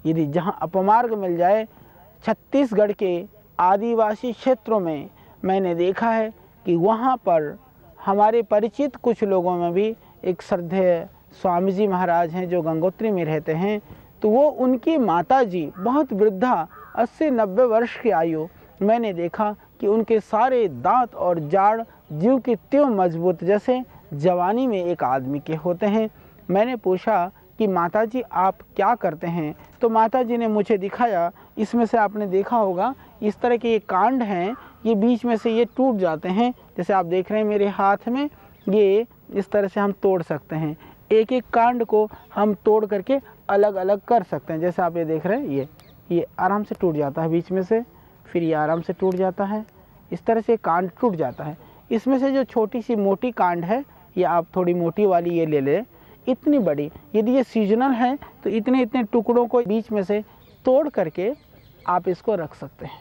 यदि जहाँ अपमार्ग मिल जाए, छत्तीसगढ़ के आदिवासी क्षेत्रों में मैंने देखा है कि वहाँ पर हमारे परिचित कुछ लोगों में भी एक श्रद्धेय स्वामी जी महाराज हैं जो गंगोत्री में रहते हैं। तो वो उनकी माता जी बहुत वृद्धा 80-90 वर्ष की आयु, मैंने देखा कि उनके सारे दांत और जाड़ ज्यों के त्यों मजबूत जैसे जवानी में एक आदमी के होते हैं। मैंने पूछा कि माताजी आप क्या करते हैं? तो माताजी ने मुझे दिखाया, इसमें से आपने देखा होगा इस तरह के ये कांड हैं, ये बीच में से ये टूट जाते हैं। जैसे आप देख रहे हैं मेरे हाथ में, ये इस तरह से हम तोड़ सकते हैं। एक एक कांड को हम तोड़ करके अलग अलग कर सकते हैं। जैसे आप ये देख रहे हैं, ये आराम से टूट जाता है बीच में से, फिर ये आराम से टूट जाता है। इस तरह से कांड टूट जाता है। इसमें से जो छोटी सी मोटी कांड है, ये आप थोड़ी मोटी वाली ये ले लें। इतनी बड़ी, यदि ये सीजनल है तो इतने इतने टुकड़ों को बीच में से तोड़ करके आप इसको रख सकते हैं,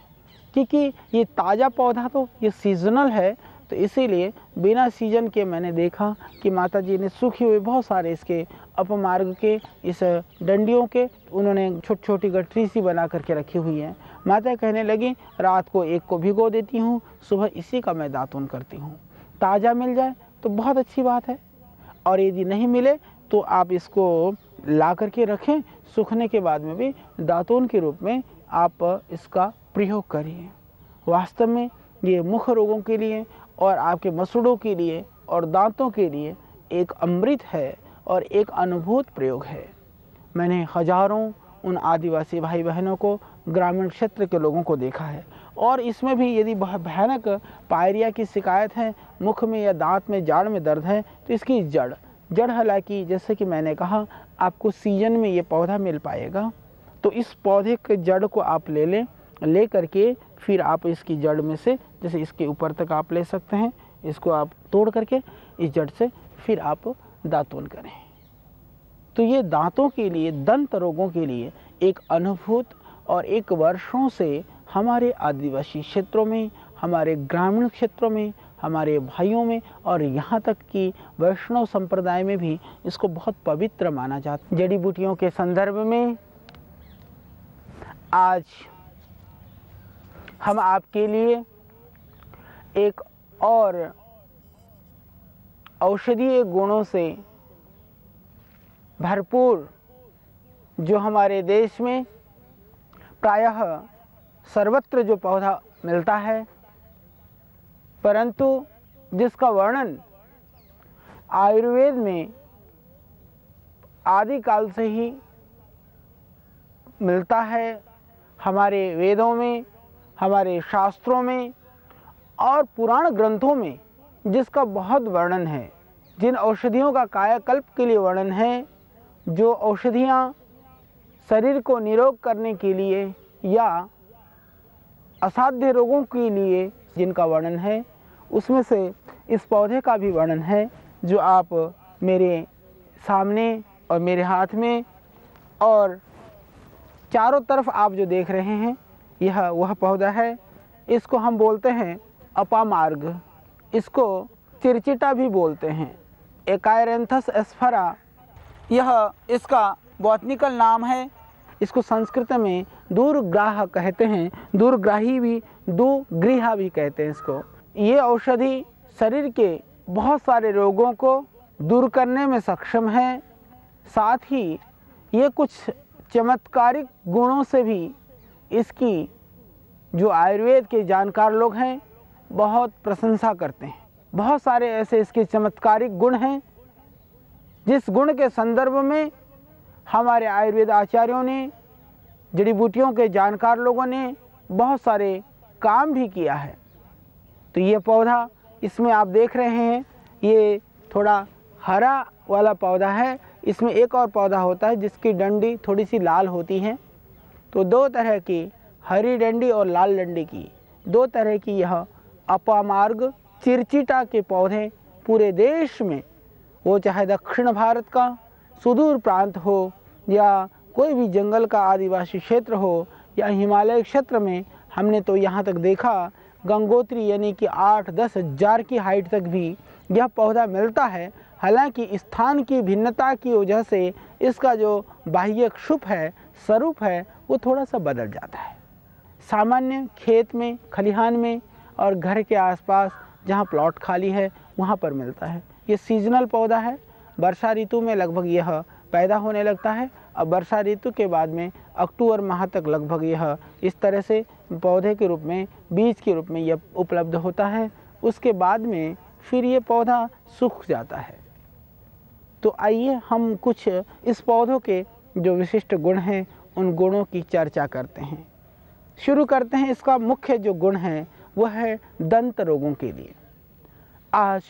क्योंकि ये ताज़ा पौधा तो ये सीजनल है। तो इसीलिए बिना सीजन के मैंने देखा कि माताजी ने सूखे हुए बहुत सारे इसके अपमार्ग के इस डंडियों के उन्होंने छोटी छोटी गठरी सी बना करके रखी हुई है। माता कहने लगी रात को एक को भिगो देती हूँ, सुबह इसी का मैं दातुन करती हूँ। ताज़ा मिल जाए तो बहुत अच्छी बात है, और यदि नहीं मिले तो आप इसको ला करके रखें, सूखने के बाद में भी दातुन के रूप में आप इसका प्रयोग करिए। वास्तव में ये मुख रोगों के लिए और आपके मसूड़ों के लिए और दांतों के लिए एक अमृत है और एक अनुभूत प्रयोग है। मैंने हजारों उन आदिवासी भाई बहनों को, ग्रामीण क्षेत्र के लोगों को देखा है, और इसमें भी यदि भयानक पायरिया की शिकायत है, मुख में या दांत में जाड़ में दर्द है, तो इसकी जड़ हालांकि जैसे कि मैंने कहा आपको सीजन में ये पौधा मिल पाएगा। तो इस पौधे के जड़ को आप ले करके फिर आप इसकी जड़ में से, जैसे इसके ऊपर तक आप ले सकते हैं, इसको आप तोड़ करके इस जड़ से फिर आप दातुन करें। तो ये दांतों के लिए, दंत रोगों के लिए एक अनुभूत और एक वर्षों से हमारे आदिवासी क्षेत्रों में, हमारे ग्रामीण क्षेत्रों में, हमारे भाइयों में और यहाँ तक कि वैष्णव संप्रदाय में भी इसको बहुत पवित्र माना जाता है। जड़ी बूटियों के संदर्भ में आज हम आपके लिए एक और औषधीय गुणों से भरपूर, जो हमारे देश में प्रायः सर्वत्र जो पौधा मिलता है, परंतु जिसका वर्णन आयुर्वेद में आदिकाल से ही मिलता है, हमारे वेदों में, हमारे शास्त्रों में और पुराण ग्रंथों में जिसका बहुत वर्णन है, जिन औषधियों का कायाकल्प के लिए वर्णन है, जो औषधियाँ शरीर को निरोग करने के लिए या असाध्य रोगों के लिए जिनका वर्णन है, उसमें से इस पौधे का भी वर्णन है, जो आप मेरे सामने और मेरे हाथ में और चारों तरफ आप जो देख रहे हैं, यह वह पौधा है। इसको हम बोलते हैं अपामार्ग, इसको चिरचिटा भी बोलते हैं, एकायरेंथस एस्फरा यह इसका बॉटनिकल नाम है। इसको संस्कृत में दूरग्राह कहते हैं, दूरग्राही भी, दुग्रीहा भी कहते हैं इसको। ये औषधि शरीर के बहुत सारे रोगों को दूर करने में सक्षम है। साथ ही ये कुछ चमत्कारिक गुणों से भी इसकी जो आयुर्वेद के जानकार लोग हैं बहुत प्रशंसा करते हैं। बहुत सारे ऐसे इसके चमत्कारिक गुण हैं जिस गुण के संदर्भ में हमारे आयुर्वेद आचार्यों ने, जड़ी बूटियों के जानकार लोगों ने बहुत सारे काम भी किया है। तो ये पौधा इसमें आप देख रहे हैं, ये थोड़ा हरा वाला पौधा है। इसमें एक और पौधा होता है जिसकी डंडी थोड़ी सी लाल होती है। तो दो तरह की, हरी डंडी और लाल डंडी की, दो तरह की यह अपामार्ग चिरचिटा के पौधे पूरे देश में, वो चाहे दक्षिण भारत का सुदूर प्रांत हो या कोई भी जंगल का आदिवासी क्षेत्र हो या हिमालय क्षेत्र में, हमने तो यहाँ तक देखा गंगोत्री यानी कि 8-10 हज़ार की हाइट तक भी यह पौधा मिलता है। हालांकि स्थान की भिन्नता की वजह से इसका जो बाह्य क्षुप है स्वरूप है वो थोड़ा सा बदल जाता है। सामान्य खेत में, खलिहान में और घर के आसपास जहाँ प्लॉट खाली है वहाँ पर मिलता है। ये सीजनल पौधा है। वर्षा ऋतु में लगभग यह पैदा होने लगता है और वर्षा ऋतु के बाद में अक्टूबर माह तक लगभग यह इस तरह से पौधे के रूप में, बीज के रूप में यह उपलब्ध होता है। उसके बाद में फिर ये पौधा सूख जाता है। तो आइए हम कुछ इस पौधों के जो विशिष्ट गुण हैं उन गुणों की चर्चा करते हैं। शुरू करते हैं। इसका मुख्य जो गुण है वह है दंत रोगों के लिए। आज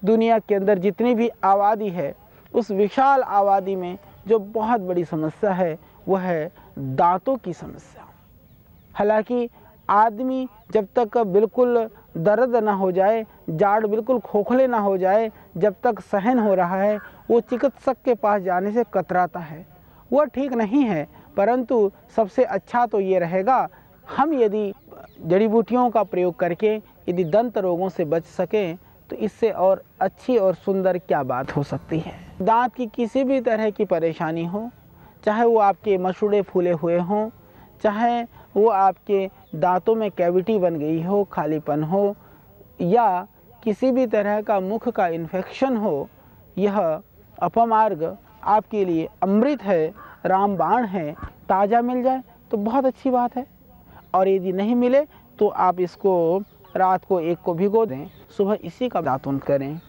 दुनिया के अंदर जितनी भी आबादी है उस विशाल आबादी में जो बहुत बड़ी समस्या है वह है दांतों की समस्या। हालांकि आदमी जब तक बिल्कुल दर्द ना हो जाए, जाड़ बिल्कुल खोखले ना हो जाए, जब तक सहन हो रहा है वो चिकित्सक के पास जाने से कतराता है। वह ठीक नहीं है, परंतु सबसे अच्छा तो ये रहेगा हम यदि जड़ी बूटियों का प्रयोग करके यदि दंत रोगों से बच सकें तो इससे और अच्छी और सुंदर क्या बात हो सकती है। दांत की किसी भी तरह की परेशानी हो, चाहे वो आपके मसूड़े फूले हुए हों, चाहे वो आपके दांतों में कैविटी बन गई हो, खालीपन हो, या किसी भी तरह का मुख का इन्फेक्शन हो, यह अपमार्ग आपके लिए अमृत है, रामबाण है। ताज़ा मिल जाए तो बहुत अच्छी बात है, और यदि नहीं मिले तो आप इसको रात को एक को भिगो दें, सुबह इसी का दातुन करें।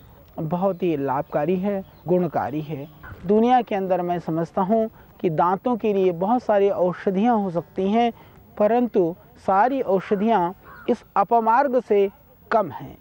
बहुत ही लाभकारी है, गुणकारी है। दुनिया के अंदर मैं समझता हूँ कि दांतों के लिए बहुत सारी औषधियाँ हो सकती हैं, परंतु सारी औषधियाँ इस अपमार्ग से कम हैं।